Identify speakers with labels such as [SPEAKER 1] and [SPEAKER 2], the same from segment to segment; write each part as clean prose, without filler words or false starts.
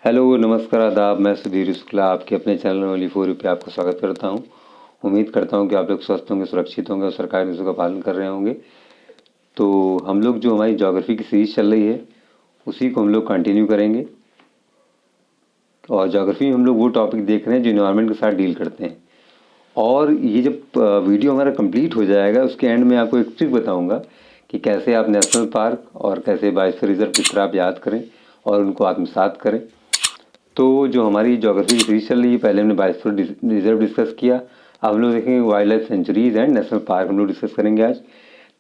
[SPEAKER 1] Hello, नमस्कार, आदाब। मैं सुधीर शुक्ला आपके अपने चैनल ओनली फॉर यू पे आपको स्वागत करता हूं। उम्मीद करता हूं कि आप लोग स्वस्थ होंगे, सुरक्षित होंगे और सरकारी निर्देशों का पालन कर रहे होंगे। तो हम लोग जो हमारी ज्योग्राफी की सीरीज चल रही है उसी को हम लोग कंटिन्यू करेंगे। और ज्योग्राफी में हम लोग वो टॉपिक देख रहे हैं जो इन्वायरमेंट के साथ डील करते हैं। और ये जब वीडियो हमारा कंप्लीट हो जाएगा उसके एंड में आपको एक ट्रिक बताऊँगा कि कैसे आप नेशनल पार्क और कैसे बायोस्फीयर रिजर्व किस तरह आप याद करें और उनको आत्मसात करें। तो जो हमारी ज्योग्राफी की सीरीज चल रही है, पहले हमने बायोस्फीयर रिजर्व डिस्कस किया। अब हम लोग देखेंगे wild life sanctuaries and national park हम लोग डिस्कस करेंगे आज।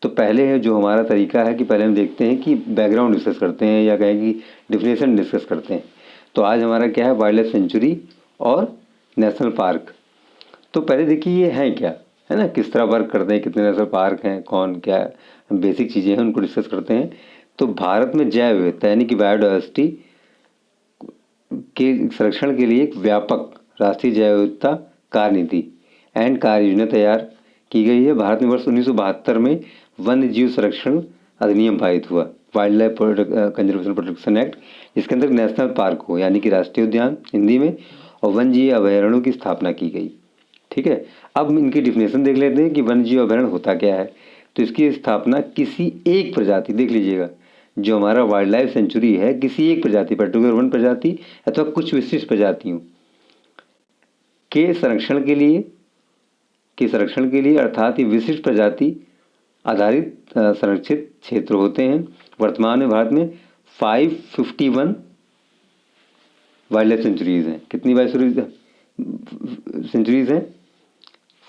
[SPEAKER 1] तो पहले है जो हमारा तरीका है कि पहले हम देखते हैं कि बैकग्राउंड डिस्कस करते हैं या कहें कि डिफिनेशन डिस्कस करते हैं। तो आज हमारा क्या है, वाइल्ड लाइफ सेंचुरी और नेशनल पार्क। तो पहले देखिए ये हैं क्या, है ना, किस तरह वर्क करते हैं, कितने नेशनल पार्क हैं, कौन क्या बेसिक चीज़ें हैं उनको डिस्कस करते हैं। तो भारत में जैव विविधता यानी कि बायोडाइवर्सिटी के संरक्षण के लिए एक व्यापक राष्ट्रीय जैव विविधता कार्य नीति एंड कार्य योजना तैयार की गई है। भारत में वर्ष 1972 में वन्य जीव संरक्षण अधिनियम पारित हुआ, wild life conservation protection act, जिसके अंदर नेशनल पार्क हो यानी कि राष्ट्रीय उद्यान हिंदी में और वन्य जीव अभयारण्यों की स्थापना की गई। ठीक है, अब इनकी डिफिनेशन देख लेते हैं कि वन्य जीव अभयारण्य होता क्या है। तो इसकी स्थापना किसी एक प्रजाति, देख लीजिएगा, जो हमारा वाइल्ड लाइफ सेंचुरी है, किसी एक प्रजाति पर्टिकुलर वन प्रजाति अथवा कुछ विशिष्ट प्रजातियों के संरक्षण के लिए अर्थात ये विशिष्ट प्रजाति आधारित संरक्षित क्षेत्र होते हैं। वर्तमान में भारत में 551 वाइल्ड लाइफ सेंचुरीज हैं। कितनी वाइल्ड सेंचुरीज हैं?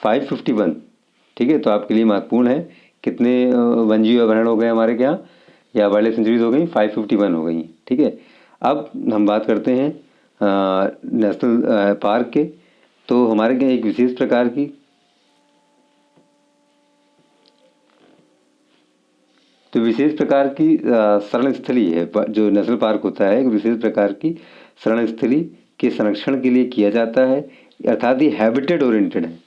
[SPEAKER 1] 551। ठीक है, तो आपके लिए महत्वपूर्ण है कितने वन्यजीव अभयारण्य हो गए हमारे क्या, या वाइल्ड लाइफ सेंचुरीज हो गई? 551 हो गई। ठीक है, अब हम बात करते हैं नेशनल पार्क के। तो हमारे क्या एक विशेष प्रकार की शरण स्थली है। जो नेशनल पार्क होता है एक विशेष प्रकार की शरण स्थली के संरक्षण के लिए किया जाता है, अर्थात ये हैबिटेट ओरिएंटेड है।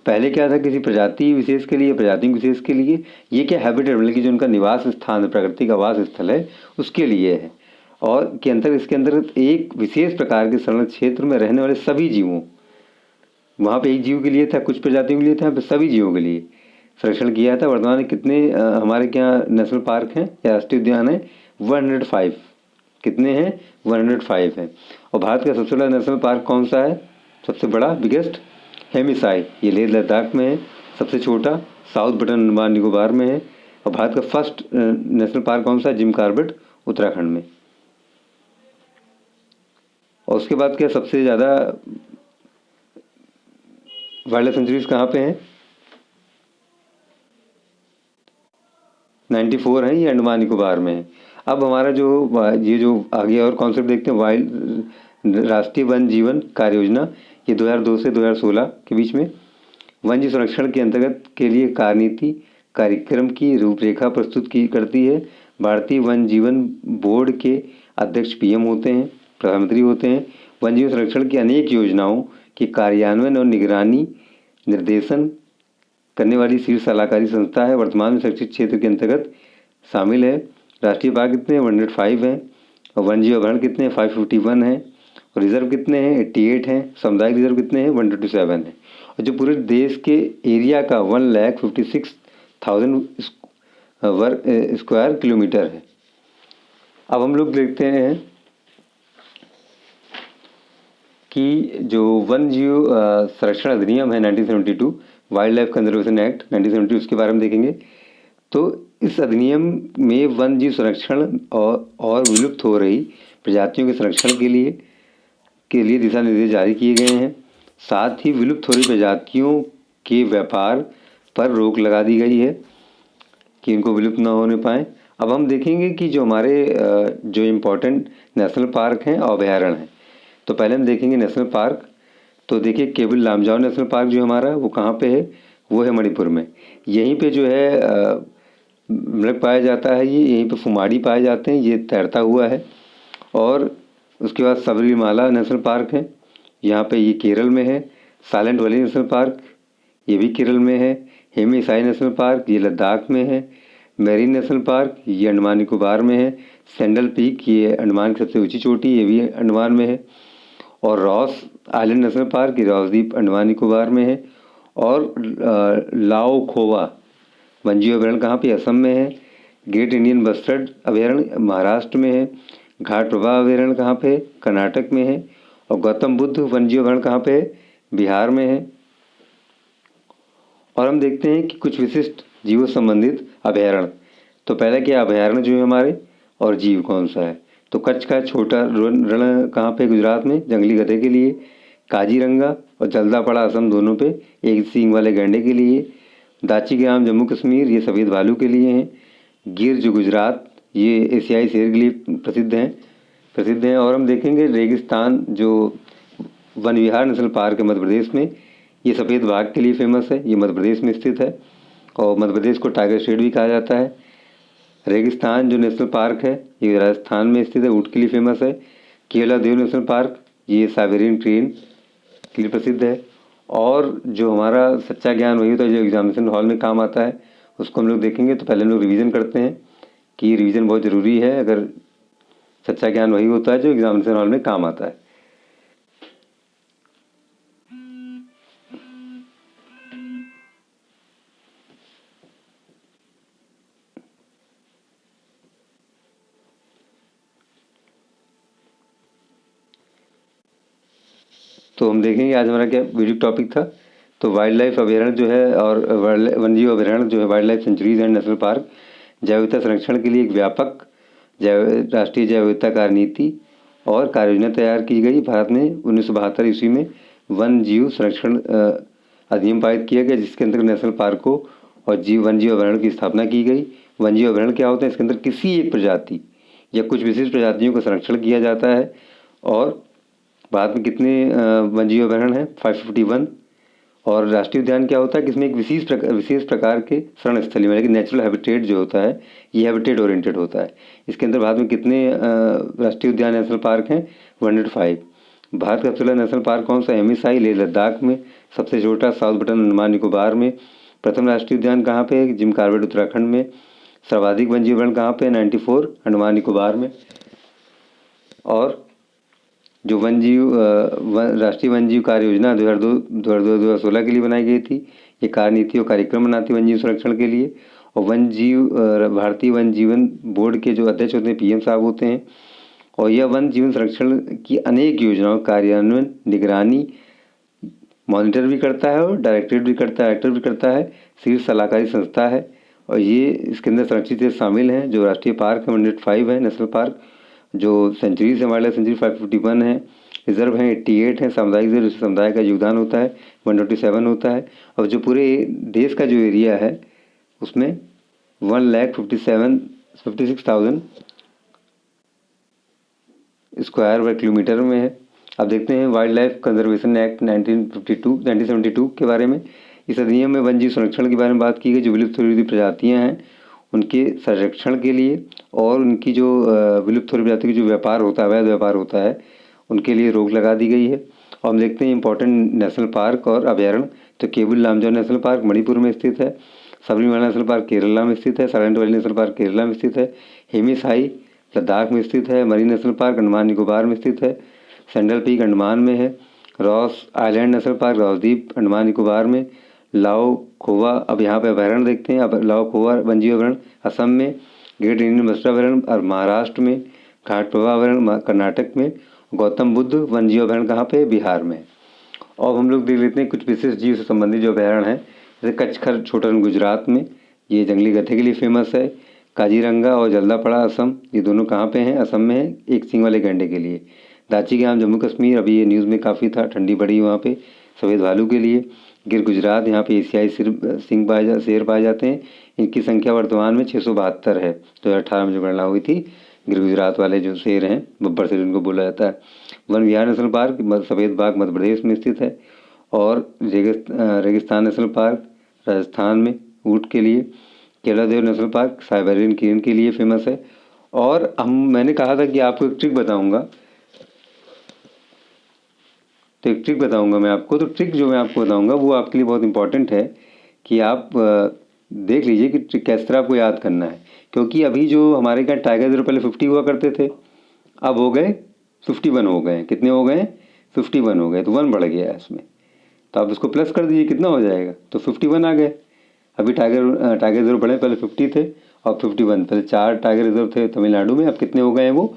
[SPEAKER 1] पहले क्या था, किसी प्रजाति विशेष के लिए, प्रजाति विशेष के लिए, ये क्या हैबिटेट मतलब कि जो उनका निवास स्थान प्राकृतिक आवास स्थल है उसके लिए है। और इसके अंदर एक विशेष प्रकार के शरण क्षेत्र में रहने वाले सभी जीवों, वहाँ पे एक जीव के लिए था, कुछ प्रजातियों के लिए था, सभी जीवों के लिए संरक्षण किया था। वर्तमान में कितने हमारे क्या नेशनल पार्क हैं या राष्ट्रीय उद्यान हैं? 105। कितने हैं? 105 हैं। और भारत का सबसे बड़ा नेशनल पार्क कौन सा है? सबसे बड़ा बिगेस्ट हेमिसाई, ये लेह लद्दाख में है। सबसे छोटा साउथ बटन अंडमान निकोबार में है। और भारत का फर्स्ट नेशनल पार्क कौन सा है? जिम कॉर्बेट, उत्तराखंड में। और उसके बाद क्या सबसे ज़्यादा वाइल्ड लाइफ सेंचुरीज कहाँ पे हैं? 94 हैं, ये अंडमान निकोबार में है। अब हमारा जो आगे और कॉन्सेप्ट देखते हैं, वाइल्ड राष्ट्रीय वन जीवन कार्य योजना, ये 2002 से 2016 के बीच में वन्य संरक्षण के अंतर्गत के लिए कार्यनीति कार्यक्रम की रूपरेखा प्रस्तुत की करती है। भारतीय वन जीवन बोर्ड के अध्यक्ष पीएम होते हैं, प्रधानमंत्री होते हैं। वन जीवन संरक्षण की अनेक योजनाओं के कार्यान्वयन और निगरानी निर्देशन करने वाली शीर्ष सलाहकारी संस्था है। वर्तमान में संरक्षित क्षेत्र के अंतर्गत शामिल है। राष्ट्रीय पार्क कितने हैं? 105 हैं। और वन्य जीव अभयारण्य कितने हैं? 551 हैं। और रिजर्व कितने हैं? 88 हैं। सामुदायिक रिजर्व कितने हैं? 127 हैं। और जो पूरे देश के एरिया का 1,56,000 स्क्वायर किलोमीटर है। अब हम लोग देखते हैं कि जो वन जीव संरक्षण अधिनियम है 1972, वाइल्ड लाइफ कंजर्वेशन एक्ट 1972, उसके बारे में देखेंगे। तो इस अधिनियम में वन जीव संरक्षण और विलुप्त हो रही प्रजातियों के संरक्षण के लिए दिशा निर्देश जारी किए गए हैं। साथ ही विलुप्त हो रही प्रजातियों के व्यापार पर रोक लगा दी गई है कि इनको विलुप्त न होने पाए। अब हम देखेंगे कि जो हमारे जो इम्पोर्टेंट नेशनल पार्क हैं और अभयारण्य हैं। तो पहले हम देखेंगे नेशनल पार्क। तो देखिए केबिल लामजाओ नेशनल पार्क जो हमारा, वो कहाँ पे है? वो है मणिपुर में। यहीं पे जो है मृग पाया जाता है, ये यहीं पे फुमाड़ी पाए जाते हैं, ये तैरता हुआ है। और उसके बाद सबरीमाला नेशनल पार्क है, यहाँ पे ये केरल में है। साइलेंट वैली नेशनल पार्क, ये भी केरल में है। हेमी साई नेशनल पार्क, ये लद्दाख में है। मेरीन नेशनल पार्क, ये अंडमान निकोबार में है। सैंडल पीक, ये अंडमान की सबसे ऊंची चोटी, ये भी अंडमान में है। और रॉस आइलैंड नेशनल पार्क, ये रॉस द्वीप अंडमान निकोबार में है। और लाओ खोवा वन्यजीव अभयारण्य कहाँ पे? असम में है। ग्रेट इंडियन बस्टर्ड अभयारण्य महाराष्ट्र में है। घाट प्रभा अभयारण्य कहाँ पे? कर्नाटक में है। और गौतम बुद्ध वन्यजीव अभयारण्य कहाँ पे है? बिहार में है। और हम देखते हैं कि कुछ विशिष्ट जीवों संबंधित अभयारण्य। तो पहला क्या अभयारण्य जो है हमारे, और जीव कौन सा है? तो कच्छ का छोटा रण कहाँ पे? गुजरात में, जंगली गधे के लिए। काजीरंगा और जल्दापड़ा असम दोनों पे, एक सींग वाले गैंडे के लिए। दाची ग्राम जम्मू कश्मीर, ये सफ़ेद भालू के लिए हैं। गिर जो गुजरात, ये एशियाई शेर के लिए प्रसिद्ध हैं। और हम देखेंगे रेगिस्तान जो वन विहार नेशनल पार्क है मध्य प्रदेश में, ये सफ़ेद बाघ के लिए फेमस है। ये मध्य प्रदेश में स्थित है और मध्य प्रदेश को टाइगर स्टेट भी कहा जाता है। रेगिस्तान जो नेशनल पार्क है ये राजस्थान में स्थित है, ऊँट के लिए फेमस है। केला देव नेशनल पार्क, ये साइबेरियन क्रेन के लिए प्रसिद्ध है। और जो हमारा सच्चा ज्ञान वही होता है जो एग्जामिनेशन हॉल में काम आता है, उसको हम लोग देखेंगे। तो पहले हम लोग रिवीजन करते हैं कि रिवीजन बहुत ज़रूरी है, अगर सच्चा ज्ञान वही होता है जो एग्जामिनेशन हॉल में काम आता है। तो हम देखेंगे आज हमारा क्या वीडियो टॉपिक था। तो वाइल्ड लाइफ अभयारण्य जो है और वन्यजीव अभयारण्य जो है, wild life sanctuaries and national park, जैव विविधता संरक्षण के लिए एक व्यापक राष्ट्रीय जैव विविधता कार्यनीति और कार्य योजना तैयार की गई। भारत में 1972 ईस्वी में वन जीव संरक्षण अधिनियम पारित किया गया, जिसके अंतर्गत नेशनल पार्कों और वन जीव अभयारण्य की स्थापना की गई। वन जीव अभयारण्य क्या होता है? इसके अंदर किसी एक प्रजाति या कुछ विशिष्ट प्रजातियों का संरक्षण किया जाता है। और भारत में कितने वन्यजीव अभयारण्य हैं? 551। और राष्ट्रीय उद्यान क्या होता है कि इसमें एक विशेष प्रकार के शरण स्थली मतलब कि नेचुरल हैबिटेट जो होता है, ये हैबिटेट ओरिएंटेड होता है। इसके अंदर भारत में कितने राष्ट्रीय उद्यान नेशनल पार्क हैं? 105। भारत का सबसे बड़ा नेशनल पार्क कौन सा है? हेमिसाई, लेह लद्दाख में। सबसे छोटा साउथ बटन अंडमान निकोबार में। प्रथम राष्ट्रीय उद्यान कहाँ पे है? जिम कॉर्बेट उत्तराखंड में। सर्वाधिक वन्यजीव अभयारण्य कहाँ पे? 94 अंडमान निकोबार में। और जो राष्ट्रीय वन्यजीव कार्य योजना 2016 के लिए बनाई गई थी, ये कार्यनीति और कार्यक्रम बनाती है वन्यजीव संरक्षण के लिए। और भारतीय वन जीवन बोर्ड के जो अध्यक्ष होते हैं पीएम साहब होते हैं। और यह वन जीवन संरक्षण की अनेक योजनाओं कार्यान्वयन, निगरानी, मॉनिटर भी करता है और डायरेक्टर भी करता है। शीर्ष सलाहकारी संस्था है। और ये इसके अंदर संरक्षित क्षेत्र शामिल हैं। जो राष्ट्रीय पार्क है 105 है नेशनल पार्क। जो सेंचुरीज है वाइल्ड लाइफ सेंचुरी 551 है। रिजर्व हैं 88 है। सामुदायिक रिजर्व समुदाय का योगदान होता है 127 होता है। और जो पूरे देश का जो एरिया है उसमें 1,56,000 स्क्वायर वर्ग किलोमीटर में है। अब देखते हैं वाइल्ड लाइफ कंजर्वेशन एक्ट 1972 के बारे में। इस अधिनियम में वन्यजीव संरक्षण के बारे में बात की गई। जो विलुप्त हो रही प्रजातियाँ हैं उनके संरक्षण के लिए और उनकी जो विलुप्त हो रही प्रजाति की जो व्यापार होता है, अवैध व्यापार होता है, उनके लिए रोक लगा दी गई है। और हम देखते हैं इंपॉर्टेंट नेशनल पार्क और अभयारण्य। तो केबुल लामजाओ नेशनल पार्क मणिपुर में स्थित है। सबरीमाला नेशनल पार्क केरला में स्थित है। Silent valley national park Kerala में स्थित है। हेमिसाई लद्दाख में स्थित है। Marine national park Andaman Nicobar में स्थित है। सैंडल पीक अंडमान में है। Ross island national park Ross द्वीप अंडमान निकोबार में। लाओ खोवा, अब यहाँ पे अभयारण्य देखते हैं। अब लाओ खोवा वन्यजीव अभयारण्य असम में। ग्रेट इंडियन बस्टर्ड अभयारण्य और महाराष्ट्र में। घाट प्रभा अभयारण्य कर्नाटक में। गौतम बुद्ध वन्यजीव अभयारण्य कहाँ पे? बिहार में। और हम लोग देख लेते हैं कुछ विशेष जीव से संबंधित जो अभयारण्य हैं, जैसे कच्छ छोटा रण गुजरात में, ये जंगली गधे के लिए फेमस है। काजीरंगा और जल्दापड़ा असम, ये दोनों कहाँ पे हैं? असम में है, एक सींग वाले गैंडे के लिए। दाची ग्राम जम्मू कश्मीर, अभी ये न्यूज़ में काफ़ी था, ठंडी पड़ी वहाँ पे, सफ़ेद भालू के लिए। गिर गुजरात, यहाँ पे एशियाई शेर पाए जाते हैं। इनकी संख्या वर्तमान में 672 है। 2018 में जो गणना हुई थी, गिर गुजरात वाले जो शेर हैं, बब्बर शेर इनको बोला जाता है। वन विहार नेशनल पार्क सफ़ेद बाघ मध्य प्रदेश में स्थित है। और रेगिस्तान नेशनल पार्क राजस्थान में ऊँट के लिए। केलादेव नेशनल पार्क साइबेरियन क्रेन के लिए फेमस है। और मैंने कहा था कि आपको एक ट्रिक बताऊँगा, तो एक ट्रिक बताऊंगा मैं आपको। तो ट्रिक जो मैं आपको बताऊंगा वो आपके लिए बहुत इंपॉर्टेंट है कि आप देख लीजिए कि ट्रिक किस तरह आपको याद करना है। क्योंकि अभी जो हमारे यहाँ टाइगर रिजर्व पहले 50 हुआ करते थे, अब हो गए 51 हो गए। कितने हो गए? 51 हो गए, तो 1 बढ़ गया है इसमें। तो आप इसको प्लस कर दीजिए, कितना हो जाएगा? तो 51 आ गए। अभी टाइगर रिजर्व बढ़े, पहले 50 थे और 51। पहले 4 टाइगर रिजर्व थे तमिलनाडु में, अब कितने हो गए हैं वो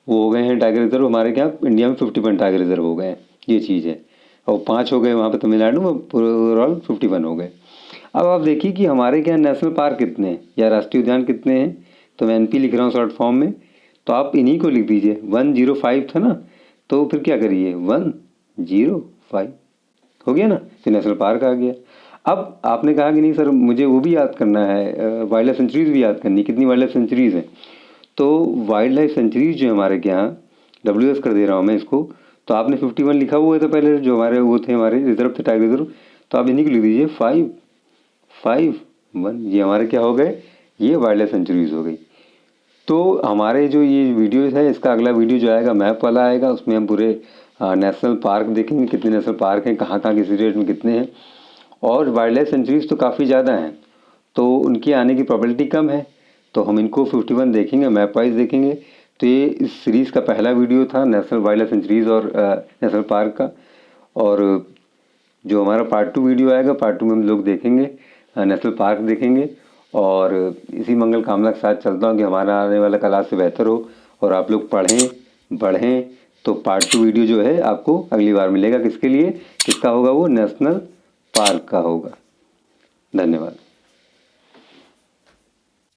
[SPEAKER 1] हो गए हैं टाइगर रिजर्व हमारे क्या इंडिया में 51 टाइगर रिजर्व हो गए हैं। ये चीज़ है। और 5 हो गए वहाँ पे तमिलनाडु में, ओवरऑल 51 हो गए। अब आप देखिए कि हमारे क्या नेशनल पार्क कितने हैं या राष्ट्रीय उद्यान कितने हैं। तो मैं NP लिख रहा हूँ शॉर्ट फॉर्म में, तो आप इन्हीं को लिख दीजिए। 105 था ना, तो फिर क्या करिए 105 हो गया ना, तो नेशनल पार्क आ गया। अब आपने कहा कि नहीं सर मुझे वो भी याद करना है, वाइल्ड लाइफ सेंचुरीज़ भी याद करनी। कितनी वाइल्ड लाइफ सेंचुरीज़ हैं? तो वाइल्ड लाइफ सेंचुरीज जो हमारे के यहाँ WS कर दे रहा हूँ मैं इसको। तो आपने 51 लिखा हुआ है, तो पहले जो हमारे वो थे हमारे रिजर्व थे टाइगर रिजर्व, तो आप इन्हीं को लिख दीजिए 551। ये हमारे क्या हो गए? ये वाइल्ड लाइफ सेंचुरीज हो गई। तो हमारे जो ये वीडियोज़ है, इसका अगला वीडियो जो आएगा मैप वाला आएगा, उसमें हम पूरे नेशनल पार्क देखेंगे, कितने नेशनल पार्क हैं, कहाँ कहाँ किस स्टेट में कितने हैं। और वाइल्ड लाइफ सेंचुरीज तो काफ़ी ज़्यादा हैं, तो उनके आने की प्रोबेबिलिटी कम है। तो हम इनको 51 देखेंगे, मैप वाइज देखेंगे। तो ये इस सीरीज़ का पहला वीडियो था नेशनल वाइल्ड लाइफ सेंचुरीज़ और नेशनल पार्क का। और जो हमारा पार्ट 2 वीडियो आएगा, पार्ट 2 में हम लोग देखेंगे नेशनल पार्क देखेंगे। और इसी मंगल कामना के साथ चलता हूँ कि हमारा आने वाला कल आज से बेहतर हो और आप लोग पढ़ें बढ़ें। तो पार्ट 2 वीडियो जो है आपको अगली बार मिलेगा। किसके लिए? किसका होगा वो? नेशनल पार्क का होगा। धन्यवाद।